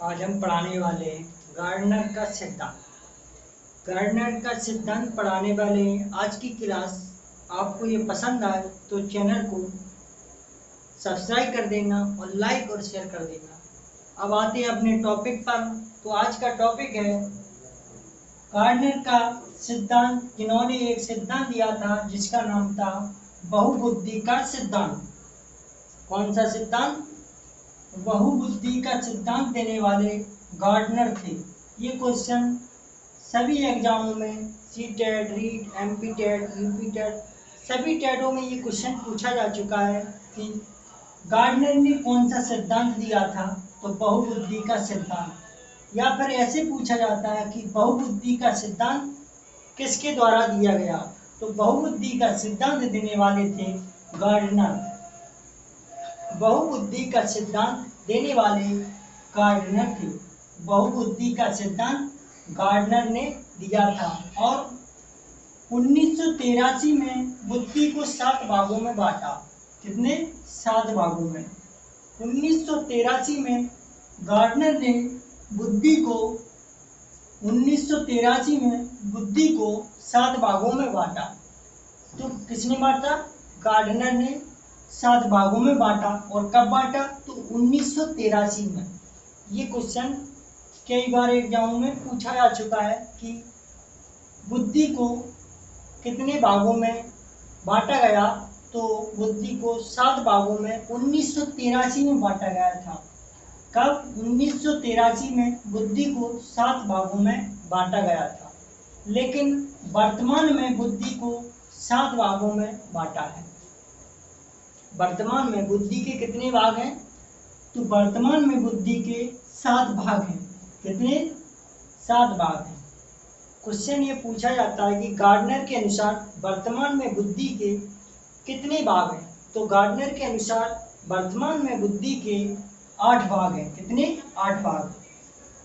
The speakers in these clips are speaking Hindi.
आज हम पढ़ाने वाले हैं गार्डनर का सिद्धांत। गार्डनर का सिद्धांत पढ़ाने वाले हैं। आज की क्लास आपको ये पसंद आए तो चैनल को सब्सक्राइब कर देना और लाइक और शेयर कर देना। अब आते हैं अपने टॉपिक पर। तो आज का टॉपिक है गार्डनर का सिद्धांत। जिन्होंने एक सिद्धांत दिया था जिसका नाम था बहुबुद्धि का सिद्धांत। कौन सा सिद्धांत? बहुबुद्धि का सिद्धांत देने वाले गार्डनर थे। ये क्वेश्चन सभी एग्जामों में सीटेट, रीट, एमपीटेट, यूपीटेट सभी टेटों में ये क्वेश्चन पूछा जा चुका है कि गार्डनर ने कौन सा सिद्धांत दिया था। तो बहुबुद्धि का सिद्धांत। या फिर ऐसे पूछा जाता है कि बहुबुद्धि का सिद्धांत किसके द्वारा दिया गया। तो बहुबुद्धि का सिद्धांत देने वाले थे गार्डनर। बहुबुद्धि का सिद्धांत देने वाले गार्डनर थे। बहुबुद्धि का सिद्धांत गार्डनर ने दिया था और 1983 में बुद्धि को 7 भागों में बांटा। कितने? 7 भागों में। 1983 में गार्डनर ने बुद्धि को 1983 में बुद्धि को 7 भागों में बांटा। तो किसने बांटा? गार्डनर ने 7 भागों में बांटा। और कब बांटा? तो 1983 में। ये क्वेश्चन कई बार एग्जामों में पूछा जा चुका है कि बुद्धि को कितने भागों में बांटा गया। तो बुद्धि को 7 भागों में 1983 में बांटा गया था। कब? 1983 में बुद्धि को 7 भागों में बांटा गया था। लेकिन वर्तमान में बुद्धि को 7 भागों में बांटा है। वर्तमान में बुद्धि के कितने भाग हैं? तो वर्तमान में बुद्धि के 7 भाग हैं। कितने? 7 भाग हैं। क्वेश्चन ये पूछा जाता है कि गार्डनर के अनुसार वर्तमान में बुद्धि के कितने भाग हैं। तो गार्डनर के अनुसार वर्तमान में बुद्धि के 8 भाग हैं। कितने? 8 भाग।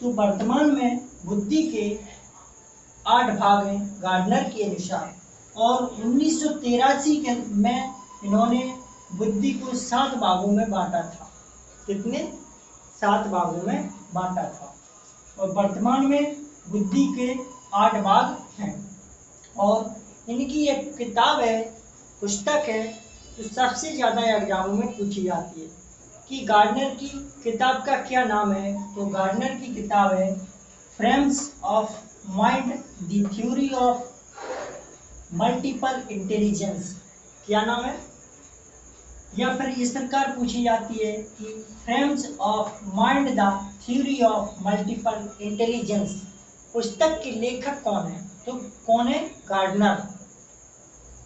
तो वर्तमान में बुद्धि के 8 भाग हैं गार्डनर के अनुसार। और 1983 में इन्होंने बुद्धि को 7 भागों में बांटा था। कितने? 7 भागों में बांटा था। और वर्तमान में बुद्धि के 8 भाग हैं। और इनकी एक किताब है, पुस्तक है, जो सबसे ज़्यादा एग्जामों में पूछी जाती है कि गार्डनर की किताब का क्या नाम है। तो गार्डनर की किताब है frames of mind, the theory of multiple intelligence. क्या नाम है? या फिर इस प्रकार पूछी जाती है कि frames of mind, the theory of multiple intelligence. पुस्तक के लेखक कौन है? तो कौन है? Gardner.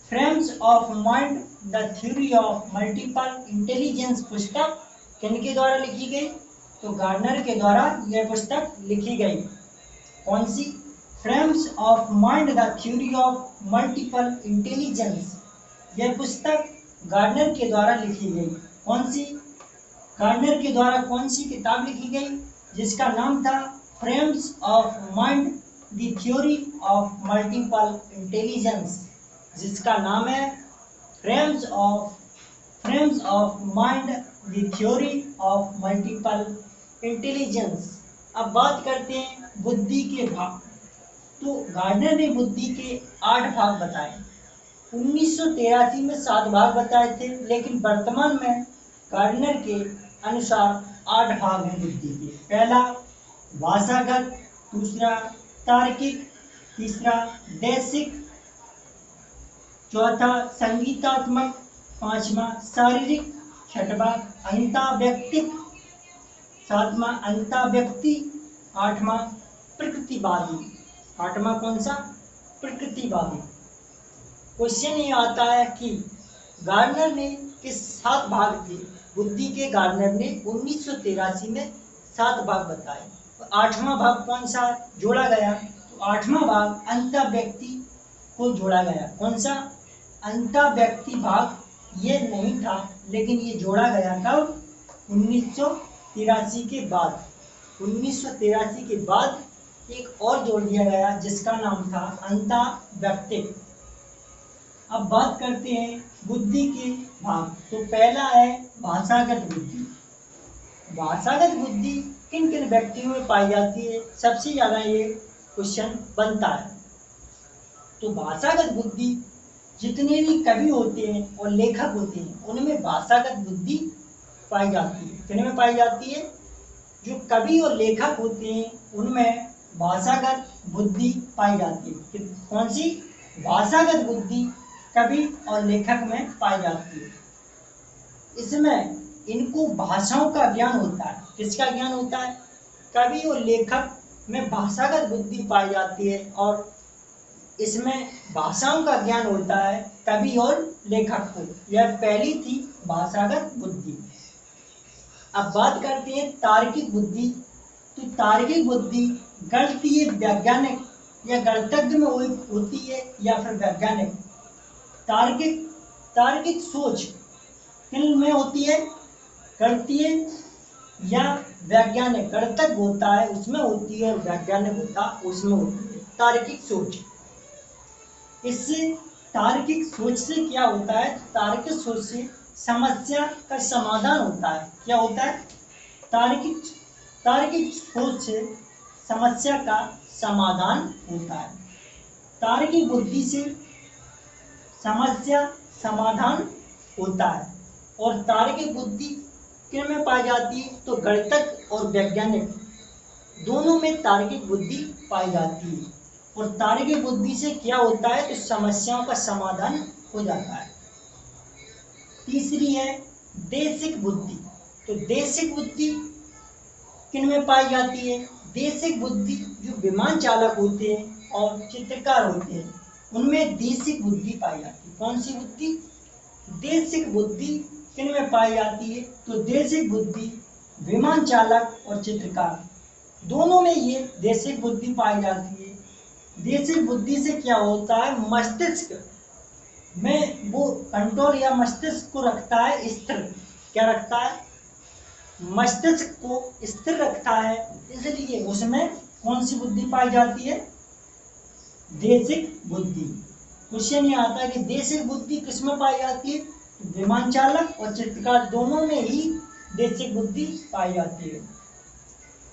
Frames of mind, the theory of multiple intelligence पुस्तक किनके द्वारा लिखी गई? तो गार्डनर के द्वारा यह पुस्तक लिखी गई। कौन सी? Frames of mind, the theory of multiple intelligences. यह पुस्तक गार्डनर के द्वारा लिखी गई। कौन सी? गार्डनर के द्वारा कौन सी किताब लिखी गई जिसका नाम था frames of mind, the theory of multiple intelligence. जिसका नाम है frames of mind, the theory of multiple intelligence. अब बात करते हैं बुद्धि के भाग। तो गार्डनर ने बुद्धि के 8 भाग बताए। 1983 में 7 भाग बताए थे, लेकिन वर्तमान में गार्डनर के अनुसार 8 भाग हैं बुद्धि के। पहला भाषागत, दूसरा तार्किक, तीसरा देशिक, चौथा संगीतात्मक, पांचवा शारीरिक, छठवां अंतःव्यक्तिक, सातवां अंतःव्यक्ति, आठवां प्रकृतिवादी। आठवां कौन सा? प्रकृतिवादी। क्वेश्चन ये आता है कि गार्डनर ने किस 7 भाग थे बुद्धि के। गार्डनर ने 1983 में 7 भाग बताए। तो 8वां भाग कौन सा जोड़ा गया? तो 8वां भाग अंतःव्यक्ति को जोड़ा गया। कौन सा? अंतःव्यक्ति भाग ये नहीं था, लेकिन ये जोड़ा गया कब? 1983 के बाद। 1983 के बाद एक और जोड़ दिया गया जिसका नाम था अंतःव्यक्तिक। अब बात करते हैं बुद्धि के भाग। तो पहला है भाषागत बुद्धि। भाषागत बुद्धि किन किन व्यक्तियों में पाई जाती है, सबसे ज़्यादा ये क्वेश्चन बनता है। तो भाषागत बुद्धि जितने भी कवि होते हैं और लेखक होते हैं उनमें भाषागत बुद्धि पाई जाती है। किनमें पाई जाती है? जो कवि और लेखक होते हैं उनमें भाषागत बुद्धि पाई जाती है। कौन सी? भाषागत बुद्धि कवि और लेखक में पाई जाती है। इसमें इनको भाषाओं का ज्ञान होता है। किसका ज्ञान होता है? कवि और लेखक में भाषागत बुद्धि पाई जाती है और इसमें भाषाओं का ज्ञान होता है कवि और लेखक को। यह पहली थी भाषागत बुद्धि। अब बात करते हैं तार्किक बुद्धि। तो तार्किक बुद्धि गणितीय, वैज्ञानिक या गणितज्ञ में होती है या फिर वैज्ञानिक। तार्किक तार्किक सोच किन में होती है? गणितीय या वैज्ञानिक। गणितज्ञ होता है उसमें होती है और वैज्ञानिक होता उसमें होती है तार्किक सोच। इससे तार्किक सोच से क्या होता है? तार्किक सोच से समस्या का समाधान होता है। क्या होता है? तार्किक सोच से समस्या का समाधान होता है। तार्किक बुद्धि से समस्या समाधान होता है। और तार्किक बुद्धि किन में पाई जाती है? तो गणितज्ञ और वैज्ञानिक दोनों में तार्किक बुद्धि पाई जाती है। और तार्किक बुद्धि से क्या होता है? तो समस्याओं का समाधान हो जाता है। तीसरी है देशिक बुद्धि। तो देशिक बुद्धि किन में पाई जाती है? देशिक बुद्धि जो विमान चालक होते हैं और चित्रकार होते हैं उनमें देशिक बुद्धि पाई जाती है। कौन सी बुद्धि? देशिक बुद्धि किन में पाई जाती है? तो देशिक बुद्धि विमान चालक और चित्रकार दोनों में ये देशिक बुद्धि पाई जाती है। देशिक बुद्धि से क्या होता है? मस्तिष्क में वो कंट्रोल या मस्तिष्क को रखता है स्थिर। क्या रखता है? मस्तिष्क को स्थिर रखता है, इसलिए उसमें कौन सी बुद्धि पाई जाती है? देशिक बुद्धि। क्वेश्चन ये आता है कि देशिक बुद्धि किसमें पाई जाती है? विमान चालक और चित्रकार दोनों में ही देशिक बुद्धि पाई जाती है।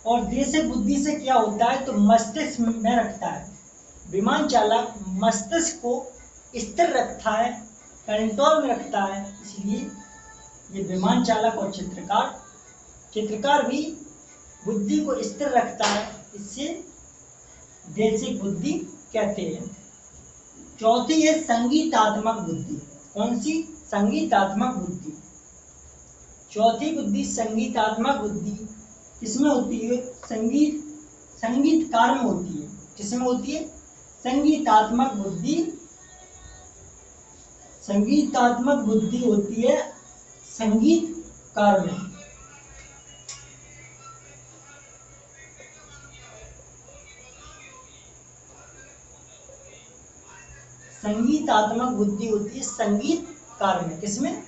और देशिक बुद्धि से क्या होता है? तो मस्तिष्क में रखता है। विमान चालक मस्तिष्क को स्थिर रखता है, कंट्रोल में रखता है, इसलिए ये विमान चालक और चित्रकार भी बुद्धि को स्थिर रखता है, इससे देशिक बुद्धि कहते हैं। चौथी है संगीतात्मक बुद्धि। कौन सी? संगीतात्मक बुद्धि। चौथी बुद्धि संगीतात्मक बुद्धि किसमें होती है? संगीतकार में होती है। किसमें होती है? संगीतात्मक बुद्धि होती है संगीतकार में। संगीतात्मक बुद्धि होती है संगीतकार में। किसमें?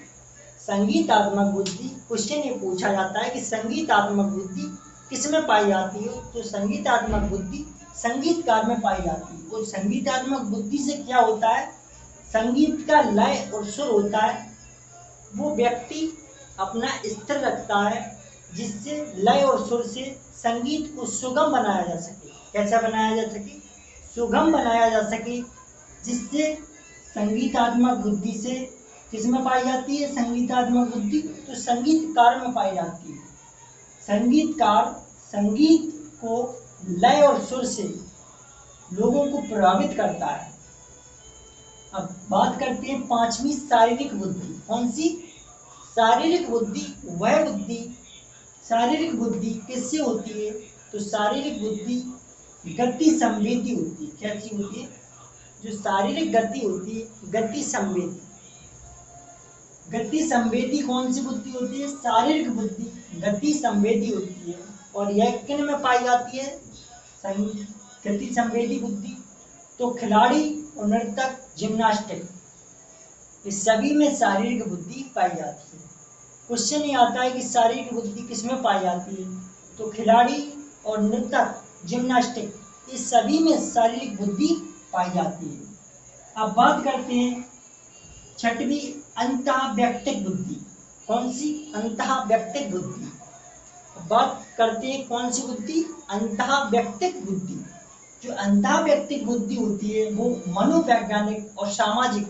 संगीतात्मक बुद्धि। क्वेश्चन ये पूछा जाता है कि संगीतात्मक बुद्धि किसमें पाई जाती है? तो संगीतात्मक बुद्धि संगीतकार में पाई जाती है। और संगीतात्मक बुद्धि से क्या होता है? संगीत का लय और सुर होता है, वो व्यक्ति अपना स्थिर रखता है, जिससे लय और सुर से संगीत को सुगम बनाया जा सके। कैसा बनाया जा सके? सुगम बनाया जा सके, जिससे संगीतात्मक बुद्धि से किसमें पाई जाती है? संगीतात्मक बुद्धि तो संगीतकार में पाई जाती है। संगीतकार संगीत को लय और सुर से लोगों को प्रभावित करता है। अब बात करते हैं पांचवी शारीरिक बुद्धि। कौन सी? शारीरिक बुद्धि वह बुद्धि शारीरिक बुद्धि किससे होती है? तो शारीरिक बुद्धि गति संवेदी होती है। कैसी होती है? जो शारीरिक गति होती है गति संवेदी। गति संवेदी कौन सी बुद्धि होती है? शारीरिक बुद्धि गति संवेदी होती है। और यह किन में पाई जाती है? गति संवेदी बुद्धि तो खिलाड़ी और नर्तक, जिम्नास्टिक, इस सभी में शारीरिक बुद्धि पाई जाती है। क्वेश्चन ये आता है कि शारीरिक बुद्धि किसमें पाई जाती है? तो खिलाड़ी और नर्तक, जिम्नास्टिक, इस सभी में शारीरिक बुद्धि पाई जाती है। अब बात करते हैं छठवीं अंतःवैयक्तिक बुद्धि। कौन सी? अंतःवैयक्तिक बुद्धि। बात करते हैं कौन सी बुद्धि, अंतःव्यक्तिक बुद्धि। जो अंतःव्यक्तिक बुद्धि होती है वो मनोवैज्ञानिक और सामाजिक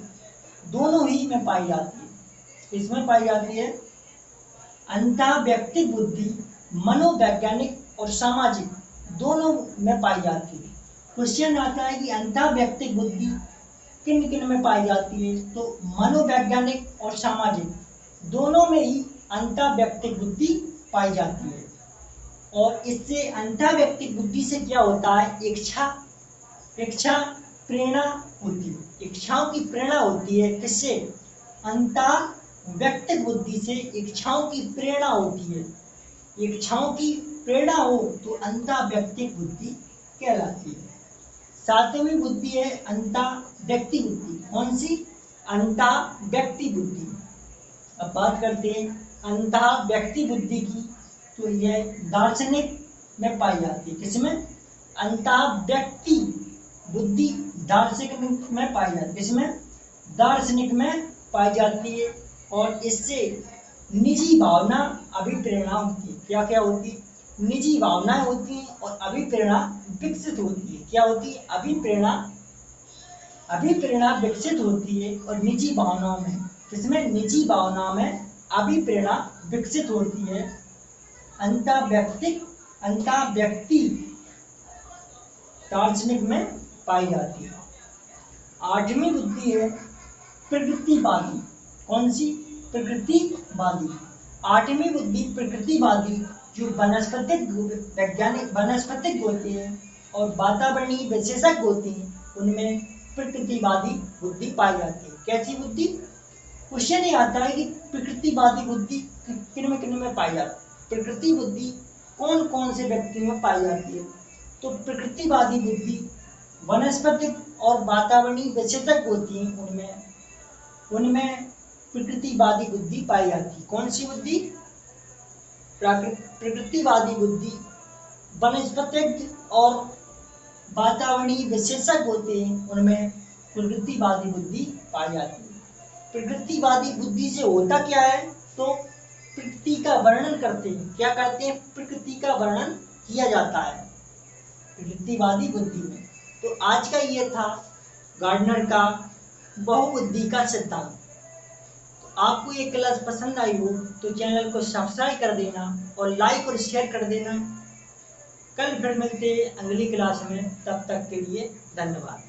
दोनों ही में पाई जाती है। इसमें पाई जाती है अंतःव्यक्तिक बुद्धि मनोवैज्ञानिक और सामाजिक दोनों में पाई जाती है। क्वेश्चन आता है कि अंतःव्यक्तिक बुद्धि किन किन में पाई जाती है, तो मनोवैज्ञानिक और सामाजिक दोनों में ही अंतःव्यक्तिक बुद्धि पाई जाती है। और इससे अंतःव्यक्तिक बुद्धि से क्या होता है, इच्छा प्रेरणा होती है। इच्छाओं की प्रेरणा होती है किससे, अंतःव्यक्तिक बुद्धि से इच्छाओं की प्रेरणा होती है। इच्छाओं की प्रेरणा हो तो अंतःव्यक्तिक बुद्धि कहलाती है। सातवीं बुद्धि है अंतःव्यक्ति बुद्धि। कौन सी, अंतःव्यक्ति बुद्धि। अब बात करते हैं अंतःव्यक्ति बुद्धि की, तो यह दार्शनिक में पाई जाती है। किसमें, अंतःव्यक्ति बुद्धि दार्शनिक में पाई जाती है। किसमें, दार्शनिक में पाई जाती है। और इससे निजी भावना अभिप्रेरणा होती है। क्या क्या होती है, निजी भावनाएं होती हैं और अभिप्रेरणा विकसित होती है। क्या होती है, अभिप्रेरणा विकसित होती है और निजी भावनाओं में, किसमें, निजी भावनाओं में अभिप्रेरणा विकसित होती है। अंतःव्यक्ति दार्शनिक में पाई जाती है। आठवीं बुद्धि है प्रकृतिवादी। कौन सी, प्रकृतिवादी। आठवीं बुद्धि प्रकृतिवादी जो वनस्पतिक होते हैं और वातावरणीय विशेषज्ञ होते हैं, उनमें प्रकृतिवादी बुद्धि पाई जाती है। कैसी बुद्धि, क्वेश्चन ये आता है कि प्रकृतिवादी बुद्धि किन में पाई जाती है, प्रकृति बुद्धि कौन कौन से व्यक्तियों में पाई जाती है। तो प्रकृतिवादी बुद्धि वनस्पतिक और वातावरणीय विशेषज्ञ होती हैं, उनमें प्रकृतिवादी बुद्धि पाई जाती है। कौन सी बुद्धि, प्रकृतिवादी बुद्धि वनस्पतिक और वातावरणीय विशेषज्ञ होते हैं, उनमें प्रकृतिवादी बुद्धि पाई जाती है। प्रकृतिवादी बुद्धि से होता क्या है, तो प्रकृति का वर्णन करते हैं। क्या करते हैं, प्रकृति का वर्णन किया जाता है प्रकृतिवादी बुद्धि में। तो आज का ये था गार्डनर का बहुबुद्धि का सिद्धांत। तो आपको ये क्लास पसंद आई हो तो चैनल को सब्सक्राइब कर देना और लाइक और शेयर कर देना। कल फिर मिलते हैं अगली क्लास में, तब तक के लिए धन्यवाद।